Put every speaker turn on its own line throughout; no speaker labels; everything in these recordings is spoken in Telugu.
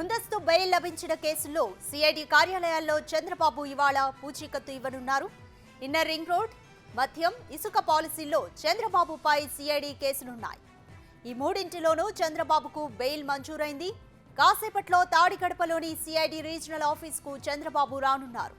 ముందస్తు బెయిల్ లభించిన కేసుల్లో సిఐడి కార్యాలయాల్లో చంద్రబాబు ఇవాళ పూచీకత్తు ఇవ్వనున్నారు. ఇన్నర్ రింగ్ రోడ్, మద్యం, ఇసుక పాలసీల్లో చంద్రబాబుపై సిఐడి కేసులున్నాయి. ఈ మూడింటిలోనూ చంద్రబాబుకు బెయిల్ మంజూరైంది. కాసేపట్లో తాడికడపలోని సిఐడి రీజనల్ ఆఫీస్కు చంద్రబాబు రానున్నారు.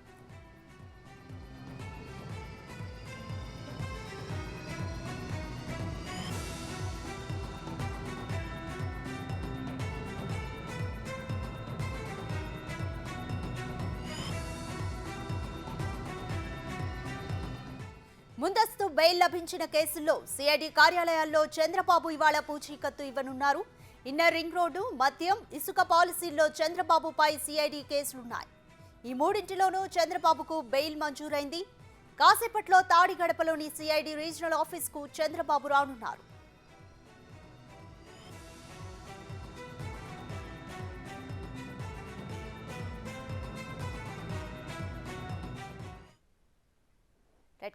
ముందస్తు బెయిల్ లభించిన కేసుల్లో సిఐడి కార్యాలయాల్లో చంద్రబాబు ఇవాళ పూచీకత్తు ఇవ్వనున్నారు. ఇన్నర్ రింగ్ రోడ్డు, మద్యం, ఇసుక పాలసీల్లో చంద్రబాబుపై సిఐడి కేసులున్నాయి. ఈ మూడింటిలోనూ చంద్రబాబుకు బెయిల్ మంజూరైంది. కాసేపట్లో తాడిగడపలోని సిఐడి రీజనల్ ఆఫీస్కు చంద్రబాబు రానున్నారు.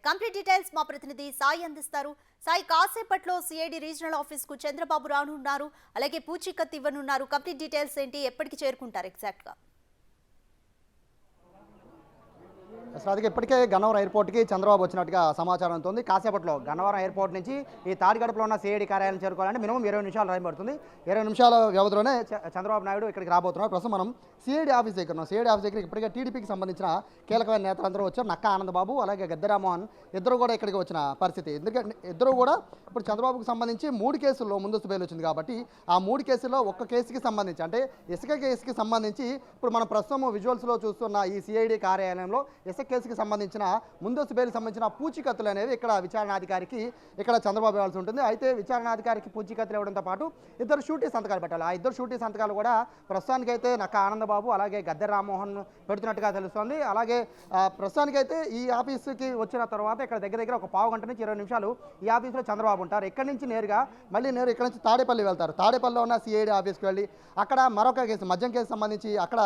కంప్లీట్ డీటెయిల్స్ మా ప్రతినిధి సాయి అందిస్తారు. సాయి, కాసేపట్లో సిఐడి రీజనల్ ఆఫీస్ కు చంద్రబాబు రానున్నారు, అలాగే పూచీకత్తు ఇవ్వనున్నారు. కంప్లీట్ డీటెయిల్స్ ఏంటి, ఎప్పటికి చేరుకుంటారు ఎగ్జాక్ట్ గా?
అసలు ఇప్పటికే గన్నవరం ఎయిర్పోర్ట్కి చంద్రబాబు వచ్చినట్టుగా సమాచారం ఉంటుంది. కాసేపట్లో గన్నవరం ఎయిర్పోర్ట్ నుంచి ఈ తాడిగడపలో ఉన్న సిఐడి కార్యాలయం చేరుకోవాలంటే మినిమం 20 నిమిషాలు టైం పడుతుంది. 20 నిమిషాల వ్యవధిలోనే చంద్రబాబు నాయుడు ఇక్కడికి రాబోతున్నారు. ప్రస్తుతం మనం సిఐడి ఆఫీస్ దగ్గర ఉన్నాం. సిఐడి ఆఫీస్ దగ్గర ఇప్పటికే టీడీపీకి సంబంధించిన కీలకమైన నేతలందరూ వచ్చారు. నక్కా ఆనందబాబు అలాగే గద్దె రామ్మోహన్ ఇద్దరు కూడా ఇక్కడికి వచ్చిన పరిస్థితి. ఎందుకంటే ఇద్దరు కూడా ఇప్పుడు చంద్రబాబుకు సంబంధించి 3 కేసుల్లో ముందస్తు బెయిల్ వచ్చింది కాబట్టి ఆ 3 కేసుల్లో ఒక్క కేసుకి సంబంధించి అంటే ఇసుక కేసుకి సంబంధించి ఇప్పుడు మనం ప్రస్తుతం విజువల్స్లో చూస్తున్న ఈ సిఐడి కార్యాలయంలో ఇసుక కేసుకి సంబంధించిన ముందస్తు బెయిల్ సంబంధించిన పూచీకత్తులు అనేవి ఇక్కడ విచారణాధికారికి ఇక్కడ చంద్రబాబు ఇవ్వాల్సి ఉంటుంది. అయితే విచారణాధికారికి పూచీకత్తులు ఇవ్వడంతో పాటు ఇద్దరు షూటీ సంతకాలు పెట్టాలి. ఆ ఇద్దరు షూటీ సంతకాలు కూడా ప్రస్తుతానికైతే నక్కా ఆనందబాబు అలాగే గద్దె రామ్మోహన్ పెడుతున్నట్టుగా తెలుస్తోంది. అలాగే ప్రస్తుతానికైతే ఈ ఆఫీసుకి వచ్చిన తర్వాత ఇక్కడ దగ్గర ఒక పావు గంట నుంచి 20 నిమిషాలు ఈ ఆఫీసులో చంద్రబాబు ఉంటారు. ఇక్కడి నుంచి నేరుగా ఇక్కడ నుంచి తాడేపల్లి వెళ్తారు. తాడేపల్లిలో ఉన్న సిఐడి ఆఫీస్కి వెళ్ళి అక్కడ మరొక కేసు మద్యం కేసు సంబంధించి అక్కడ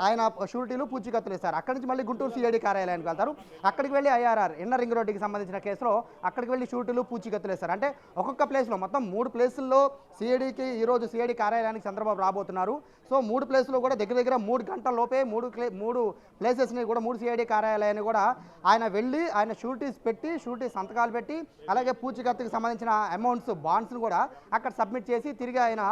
ఆయన షూరిటీలు పూచీకత్తులు ఇస్తారు. అక్కడి నుంచి మళ్ళీ గుంటూరు సిఐడి కార్యాలయానికి వెళ్తారు. అక్కడికి వెళ్ళి ఐఆర్ఆర్ ఇన్నర్ రింగ్ రోడ్డుకి సంబంధించిన కేసులో అక్కడికి వెళ్ళి షూరిటీలు పూచీకత్తులు ఇస్తారు. అంటే ఒక్కొక్క ప్లేస్లో మొత్తం 3 ప్లేసుల్లో సిఐడికి ఈరోజు సిఐడి కార్యాలయానికి చంద్రబాబు రాబోతున్నారు. సో 3 ప్లేసులో కూడా దగ్గర 3 గంటల లోపే 3 ప్లేసెస్ని కూడా 3 సిఐడి కార్యాలయాన్ని కూడా ఆయన వెళ్ళి ఆయన షూరిటీ సంతకాలు పెట్టి అలాగే పూచీకత్తుకి సంబంధించిన అమౌంట్స్ బాండ్స్ని కూడా అక్కడ సబ్మిట్ చేసి తిరిగి ఆయన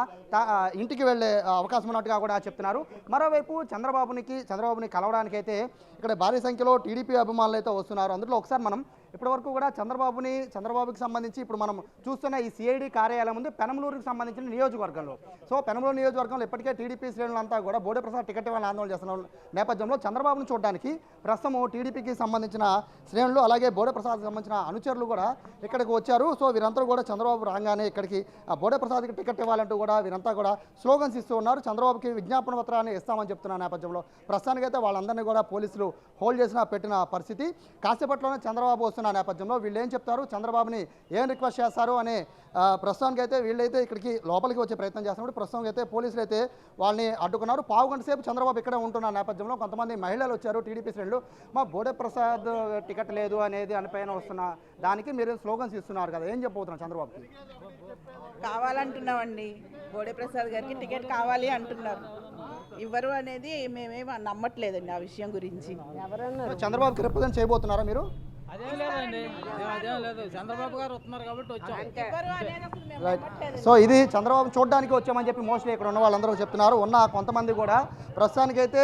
ఇంటికి వెళ్ళే అవకాశం ఉన్నట్టుగా కూడా చెప్తున్నారు. మరోవైపు చంద్రబాబుని కలవడానికి అయితే ఇక్కడ భారీ సంఖ్యలో టీడీపీ అభిమానులు అయితే వస్తున్నారు. అందులో ఒకసారి మనం ఇప్పటివరకు కూడా చంద్రబాబుకి సంబంధించి ఇప్పుడు మనం చూస్తున్న ఈ సిఐడి కార్యాలయం ఉంది పెనమలూరుకి సంబంధించిన నియోజకవర్గంలో. సో పెనమలూరు నియోజకవర్గంలో ఇప్పటికే టీడీపీ శ్రేణులంతా కూడా బోడే ప్రసాద్ టికెట్ ఇవ్వాలని ఆందోళన చేస్తున్న నేపథ్యంలో చంద్రబాబును చూడడానికి ప్రస్తుతం టీడీపీకి సంబంధించిన శ్రేణులు అలాగే బోడే ప్రసాద్కి సంబంధించిన అనుచరులు కూడా ఇక్కడికి వచ్చారు. సో వీరంతా కూడా చంద్రబాబు రాగానే ఇక్కడికి బోడే ప్రసాద్కి టికెట్ ఇవ్వాలంటూ కూడా వీరంతా కూడా స్లోగన్స్ ఇస్తూ ఉన్నారు. చంద్రబాబుకి విజ్ఞాపన పత్రాన్ని ఇస్తామని చెప్తున్న నేపథ్యంలో ప్రస్తుతానికైతే వాళ్ళందరినీ కూడా పోలీసులు హోల్డ్ పెట్టిన పరిస్థితి. కాసేపట్లోనే చంద్రబాబు వస్తున్న నేపథ్యంలో వీళ్ళు ఏం చెప్తారు, చంద్రబాబుని ఏం రిక్వెస్ట్ చేస్తారు అనే ప్రస్తుతానికైతే వీళ్ళైతే ఇక్కడికి లోపలికి వచ్చే ప్రయత్నం చేస్తున్నప్పుడు ప్రస్తుతం అయితే పోలీసులు అయితే వాళ్ళని అడ్డుకున్నారు. పావు గంట సేపు చంద్రబాబు ఇక్కడే ఉంటున్న నేపథ్యంలో కొంతమంది మహిళలు వచ్చారు. టీడీపీ శ్రేణులు మా బోడే ప్రసాద్ టికెట్ లేదు అనేది అనిపైన వస్తున్న దానికి మీరు స్లోగన్స్ ఇస్తున్నారు కదా, ఏం చెప్పబోతున్నారు చంద్రబాబుకి?
కావాలంటున్నామండి, బోడే ప్రసాద్ గారికి టికెట్ కావాలి అంటున్నారు. ఇవ్వరు అనేది మేమేం నమ్మట్లేదండి ఆ విషయం గురించి.
చంద్రబాబుకి రిప్రజెంట్ చేయబోతున్నారా మీరు?
అదేం లేదండి, అదేం లేదు. చంద్రబాబు గారు వస్తున్నారు కాబట్టి వచ్చాం.
సో ఇది చంద్రబాబు చూడడానికి వచ్చామని చెప్పి మోస్ట్లీ ఇక్కడ ఉన్న వాళ్ళందరూ చెప్తున్నారు. ఉన్న కొంతమంది కూడా ప్రస్తుతానికైతే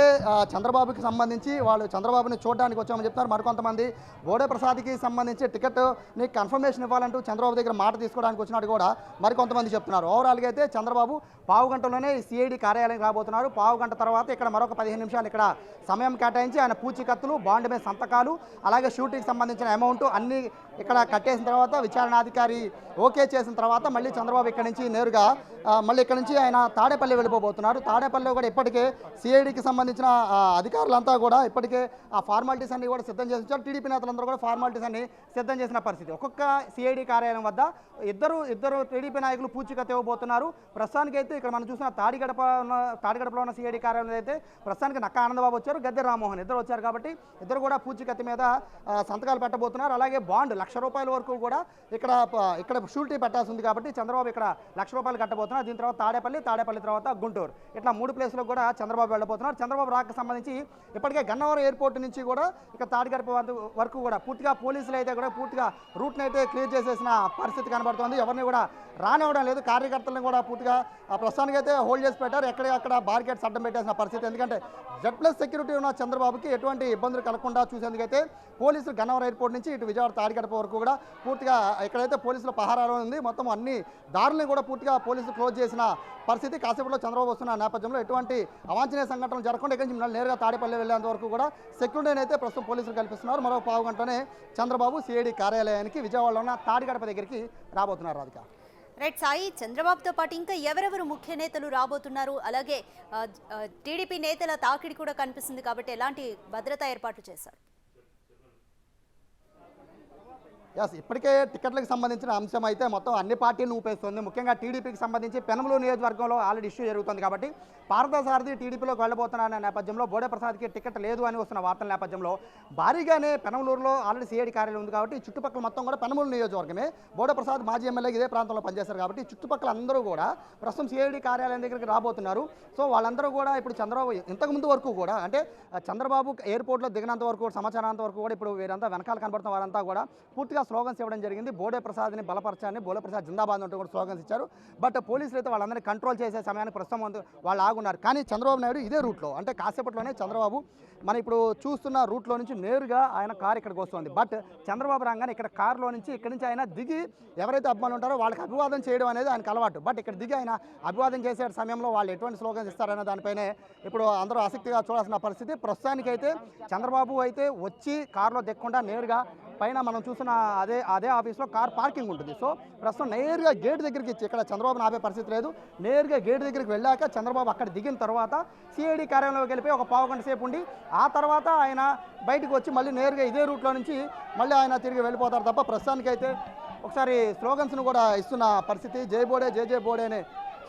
చంద్రబాబుకి సంబంధించి వాళ్ళు చంద్రబాబుని చూడడానికి వచ్చామని చెప్తున్నారు. మరికొంతమంది బోడే ప్రసాద్కి సంబంధించి టికెట్ని కన్ఫర్మేషన్ ఇవ్వాలంటూ చంద్రబాబు దగ్గర మాట తీసుకోవడానికి వచ్చినట్టు కూడా మరికొంతమంది చెప్తున్నారు. ఓవరాల్గా అయితే చంద్రబాబు పావు గంటలోనే సిఐడి కార్యాలయం రాబోతున్నారు. పావు గంట తర్వాత ఇక్కడ మరొక 15 నిమిషాలు ఇక్కడ సమయం కేటాయించి ఆయన పూచీకత్తులు, బాండ్ మీద సంతకాలు అలాగే షూటింగ్కి సంబంధించిన అమౌంట్ అన్నీ ఇక్కడ కట్టేసిన తర్వాత విచారణాధికారి ఓకే చేసిన తర్వాత మళ్ళీ చంద్రబాబు ఇక్కడ నుంచి నేరుగా మళ్ళీ ఇక్కడ నుంచి ఆయన తాడేపల్లి వెళ్ళిపోతున్నారు. తాడేపల్లిలో కూడా ఇప్పటికే సిఐడికి సంబంధించిన అధికారులంతా కూడా ఇప్పటికే ఆ ఫార్మాలిటీస్ అన్ని కూడా సిద్ధం చేసి ఉంచారు. టీడీపీ నేతలందరూ కూడా ఫార్మాలిటీస్ అన్ని సిద్ధం చేసిన పరిస్థితి. ఒక్కొక్క సిఐడి కార్యాలయం వద్ద ఇద్దరు టీడీపీ నాయకులు పూచీకత్తు ఇవ్వబోతున్నారు. ప్రస్తుతానికైతే ఇక్కడ మనం చూసిన తాడిగడపలో ఉన్న సిఐడి కార్యాలయం అయితే ప్రస్తుతానికి నక్కా ఆనందబాబు వచ్చారు, గద్దె రామ్మోహన్ ఇద్దరు వచ్చారు కాబట్టి ఇద్దరు కూడా పూచీకత్తు మీద సంతకాలు పెట్టబోతున్నారు. అలాగే బాండ్ రూపాయల వరకు కూడా ఇక్కడ షూరిటీ పెట్టాల్సి ఉంది కాబట్టి చంద్రబాబు ఇక్కడ ₹1,00,000 కట్టబోతున్నారు. దీని తర్వాత తాడేపల్లి తర్వాత గుంటూరు, ఇట్లా 3 ప్లేసులకు కూడా చంద్రబాబు వెళ్ళబోతున్నారు. చంద్రబాబు రాకకు సంబంధించి ఇప్పటికే గన్నవరం ఎయిర్పోర్ట్ నుంచి కూడా ఇక తాడిగడప వరకు కూడా పూర్తిగా పోలీసులు అయితే కూడా పూర్తిగా రూట్ని అయితే క్లియర్ చేసేసిన పరిస్థితి కనబడుతోంది. ఎవరిని కూడా రానివ్వడం లేదు. కార్యకర్తలను కూడా పూర్తిగా ప్రస్తుతానికి అయితే హోల్డ్ చేసి పెట్టారు. ఎక్కడికక్కడ బార్గేట్స్ అడ్డం పెట్టేసిన పరిస్థితి. ఎందుకంటే Z+ సెక్యూరిటీ ఉన్న చంద్రబాబుకి ఎటువంటి ఇబ్బందులు కలగకుండా చూసేందుకైతే పోలీసులు గన్నవరం ఎయిర్పోర్ట్ నుంచి ఇటు విజయవాడ తాడిగడప వరకు కూడా పూర్తిగా ఎక్కడైతే పోలీసుల పహారాలో ఉంది మొత్తం అన్ని దారులను కూడా పూర్తిగా పోలీసులు క్లోజ్ చేసిన పరిస్థితి. కాసేపులో చంద్రబాబు వస్తున్న నేపథ్యంలో ఎటువంటి అవాంఛనీయ సంఘటనలు జరగకుండా ఇక్కడి నుంచి నేరుగా తాడేపల్లి వెళ్ళేంత వరకు కూడా సెక్యూరిటీని అయితే ప్రస్తుతం పోలీసులు కల్పిస్తున్నారు. మరో పావు గంటనే చంద్రబాబు సిఐడి కార్యాలయానికి విజయవాడలో ఉన్న తాడిగడప దగ్గరికి రాబోతున్నారు. రాధిక.
రైట్ సాయి, చంద్రబాబుతో పాటు ఇంకా ఎవరెవరు ముఖ్య నేతలు రాబోతున్నారు? అలాగే టీడీపీ నేతల తాకిడి కూడా కనిపిస్తుంది కాబట్టి ఎలాంటి భద్రతా ఏర్పాట్లు చేశారు?
ఇప్పటికే టికెట్లకు సంబంధించిన అంశం అయితే మొత్తం అన్ని పార్టీలను ఊపేస్తుంది. ముఖ్యంగా టీడీపీకి సంబంధించి పెనమలూరు నియోజకవర్గంలో ఆల్రెడీ ఇష్యూ జరుగుతుంది కాబట్టి పార్థసారథి టీడీపీలోకి వెళ్ళబోతున్నారనే నేపథ్యంలో బోడే ప్రసాద్కి టికెట్ లేదు అని వస్తున్న వార్తల నేపథ్యంలో భారీగానే పెనమలూరులో ఆల్రెడీ సిఐడి కార్యాలయం ఉంది కాబట్టి చుట్టుపక్కల మొత్తం కూడా పెనమలూరు నియోజకవర్గమే. బోడే ప్రసాద్ మాజీ ఎమ్మెల్యేకి ఇదే ప్రాంతంలో పనిచేశారు కాబట్టి చుట్టుపక్కల అందరూ కూడా ప్రస్తుతం సిఐడి కార్యాలయం దగ్గరికి రాబోతున్నారు. సో వాళ్ళందరూ కూడా ఇప్పుడు చంద్రబాబు ఇంతకుముందు వరకు కూడా అంటే చంద్రబాబు ఎయిర్పోర్ట్లో దిగినంత వరకు సమాచారాంత వరకు కూడా ఇప్పుడు వీరంతా వెనకాల కనబడుతున్న వారంతా కూడా పూర్తిగా స్లోగన్స్ ఇవ్వడం జరిగింది. బోడే ప్రసాద్ని బలపరచాలని, బోడే ప్రసాద్ జిందాబాద్ అంటూ కూడా స్లోగన్స్ ఇచ్చారు. బట్ పోలీసులు అయితే వాళ్ళందరినీ కంట్రోల్ చేసే సమయానికి ప్రస్తుతం వాళ్ళు ఆగున్నారు. కానీ చంద్రబాబు నాయుడు ఇదే రూట్లో అంటే కాసేపట్లోనే చంద్రబాబు మనం ఇప్పుడు చూస్తున్న రూట్లో నుంచి నేరుగా ఆయన కారు ఇక్కడికి వస్తుంది. బట్ చంద్రబాబు రాగానే ఇక్కడ కారులో నుంచి ఇక్కడి నుంచి ఆయన దిగి ఎవరైతే అభిమానులు ఉంటారో వాళ్ళకి అభివాదం చేయడం అనేది ఆయనకు అలవాటు. బట్ ఇక్కడ దిగి ఆయన అభివాదం చేసే సమయంలో వాళ్ళు ఎటువంటి స్లోగన్స్ ఇస్తారనే దానిపైనే ఇప్పుడు అందరూ ఆసక్తిగా చూడాల్సిన పరిస్థితి. ప్రస్తుతానికైతే చంద్రబాబు అయితే వచ్చి కారులో దిగకుండా నేరుగా పైన మనం చూసిన అదే ఆఫీస్లో కార్ పార్కింగ్ ఉంటుంది. సో ప్రస్తుతం నేరుగా గేట్ దగ్గరికి ఇచ్చి ఇక్కడ చంద్రబాబుని ఆపే పరిస్థితి లేదు. నేరుగా గేట్ దగ్గరికి వెళ్ళాక చంద్రబాబు అక్కడ దిగిన తర్వాత సిఐడి కార్యాలయంలోకి వెళ్ళిపోయి ఒక పావు గంట సేపు ఉండి ఆ తర్వాత ఆయన బయటకు వచ్చి మళ్ళీ నేరుగా ఇదే రూట్లో నుంచి మళ్ళీ ఆయన తిరిగి వెళ్ళిపోతారు తప్ప ప్రస్తుతానికైతే ఒకసారి స్లోగన్స్ను కూడా ఇస్తున్న పరిస్థితి. జై బోడే జై జై బోడే అనే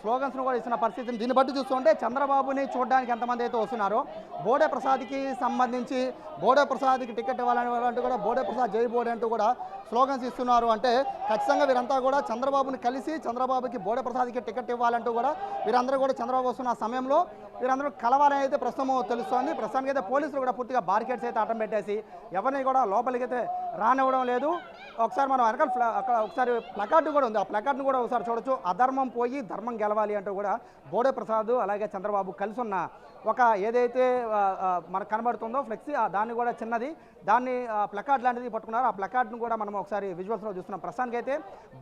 స్లోగన్స్ను కూడా ఇస్తున్న పరిస్థితిని దీన్ని బట్టి చూస్తుంటే చంద్రబాబుని చూడడానికి ఎంతమంది అయితే వస్తున్నారో బోడే ప్రసాద్కి సంబంధించి బోడే ప్రసాద్కి టికెట్ ఇవ్వాలని వాళ్ళంటూ కూడా బోడే ప్రసాద్ జై బోడే అంటూ కూడా స్లోగన్స్ ఇస్తున్నారు. అంటే ఖచ్చితంగా వీరంతా కూడా చంద్రబాబుని కలిసి చంద్రబాబుకి బోడే ప్రసాద్కి టికెట్ ఇవ్వాలంటూ కూడా వీరందరూ కూడా చంద్రబాబు వస్తున్న సమయంలో వీరందరూ కలవాలని అయితే ప్రస్తుతం తెలుస్తోంది. ప్రస్తుతానికి అయితే పోలీసులు కూడా పూర్తిగా బారికేడ్స్ అయితే అడ్డం పెట్టేసి ఎవరిని కూడా లోపలికి అయితే రానివ్వడం లేదు. ఒకసారి మనం వెనకాల అక్కడ ఒకసారి ప్లకార్డు కూడా ఉంది. ఆ ప్లకార్డును కూడా ఒకసారి చూడొచ్చు. అధర్మం పోయి ధర్మం గెలవాలి అంటూ కూడా బోడే ప్రసాద్ అలాగే చంద్రబాబు కలిసి ఉన్న ఒక ఏదైతే మనకు కనబడుతుందో ఫ్లెక్సీ దాన్ని కూడా చిన్నది దాన్ని ప్లకార్డ్ లాంటిది పట్టుకున్నారు. ఆ ప్లకార్డ్ను కూడా మనం ఒకసారి విజువల్స్లో చూస్తున్నాం. ప్రస్తుతానికి అయితే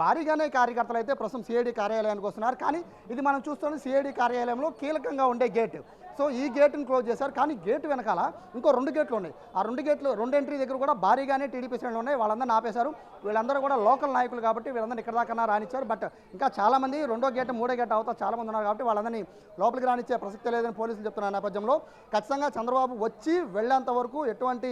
భారీగానే కార్యకర్తలు అయితే ప్రస్తుతం సిఐడి కార్యాలయానికి వస్తున్నారు. కానీ ఇది మనం చూస్తున్న సిఐడి కార్యాలయంలో కీలకంగా ఉండే గేట్. సో ఈ గేట్ని క్లోజ్ చేశారు. కానీ గేట్ వెనకాల ఇంకో 2 గేట్లు ఉన్నాయి. ఆ 2 గేట్లు 2 ఎంట్రీ దగ్గర కూడా భారీగానే టీడీపీ శ్రేణులు ఉన్నాయి. వాళ్ళందరినీ ఆపేశారు. వీళ్ళందరూ కూడా లోకల్ నాయకులు కాబట్టి వీళ్ళందరినీ ఇక్కడ దాకా రానిచ్చారు. బట్ ఇంకా చాలామంది 2వ గేట్ 3వ గేట్ అవుతా చాలామంది ఉన్నారు కాబట్టి వాళ్ళందరినీ లోపలికి రానిచ్చే ప్రసక్తి లేదని పోలీసులు చెప్తున్న నేపథ్యంలో ఖచ్చితంగా చంద్రబాబు వచ్చి వెళ్ళేంత వరకు ఎటువంటి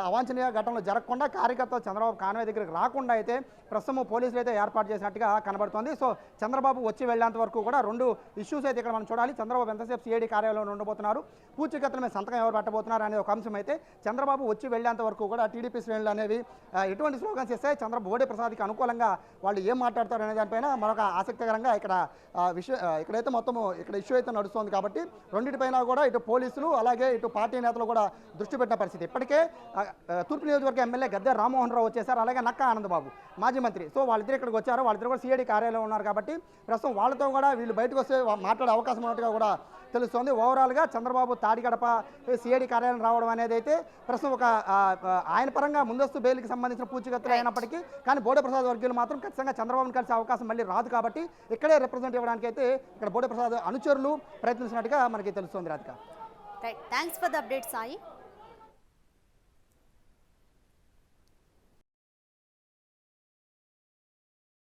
అవాంఛనీయ ఘటనలు జరగకుండా కార్యకర్తలు చంద్రబాబు కాన్వాయ్ దగ్గరికి రాకుండా అయితే ప్రస్తుతం పోలీసులు అయితే ఏర్పాటు చేసినట్టుగా కనబడుతోంది. సో చంద్రబాబు వచ్చి వెళ్ళేంత వరకు కూడా 2 ఇష్యూస్ అయితే ఇక్కడ మనం చూడాలి. చంద్రబాబు ఎంతసేపు సిఐడి కార్యాలయంలో ఉండబోతున్నారు, పూచీకత్తుల మీద సంతకం ఎవరు పెట్టబోతున్నారు అనే ఒక అంశం అయితే చంద్రబాబు వచ్చి వెళ్ళేంత వరకు కూడా టీడీపీ శ్రేణులు అనేవి ఎటువంటి స్లోగన్స్ ఇస్తాయి, బోడే ప్రసాద్కి అనుకూలంగా వాళ్ళు ఏం మాట్లాడతారు అనే దానిపైన మరొక ఆసక్తికరంగా ఇక్కడైతే మొత్తం ఇక్కడ ఇష్యూ అయితే నడుస్తుంది కాబట్టి రెండింటిపైన కూడా ఇటు పోలీసులు అలాగే ఇటు పార్టీ నేతలు కూడా దృష్టి పెట్టిన పరిస్థితి. ఇప్పటికే తూర్పు నియోజకవర్గ ఎమ్మెల్యే గద్దె రామ్మోహన్ రావు వచ్చేసారు, అలాగే నక్కా ఆనందబాబు మాజీ మంత్రి. సో వాళ్ళిద్దరు ఇక్కడికి వచ్చారు. వాళ్ళిద్దరు కూడా సిఐడి కార్యాలయం ఉన్నారు కాబట్టి ప్రస్తుతం వాళ్ళతో కూడా వీళ్ళు బయటకు వస్తే మాట్లాడే అవకాశం ఉన్నట్టుగా కూడా తెలుస్తోంది. ఓవరాల్గా చంద్రబాబు తాడిగడప సిఐడి కార్యాలయం రావడం అనేది అయితే ప్రస్తుతం ఒక ఆయన పరంగా ముందస్తు బెయిల్కి సంబంధించిన పూచీకత్తులు అయినప్పటికీ కానీ బోడే ప్రసాద్ వర్గీయులు మాత్రం ఖచ్చితంగా చంద్రబాబుని కలిసే అవకాశం మళ్ళీ రాదు కాబట్టి ఇక్కడే రిప్రజెంట్ ఇవ్వడానికి అయితే ఇక్కడ బోడే ప్రసాద్ అనుచరులు ప్రయత్నిస్తున్నట్టుగా మనకి తెలుస్తోంది. Radhika.
Right, thanks for the update Sai.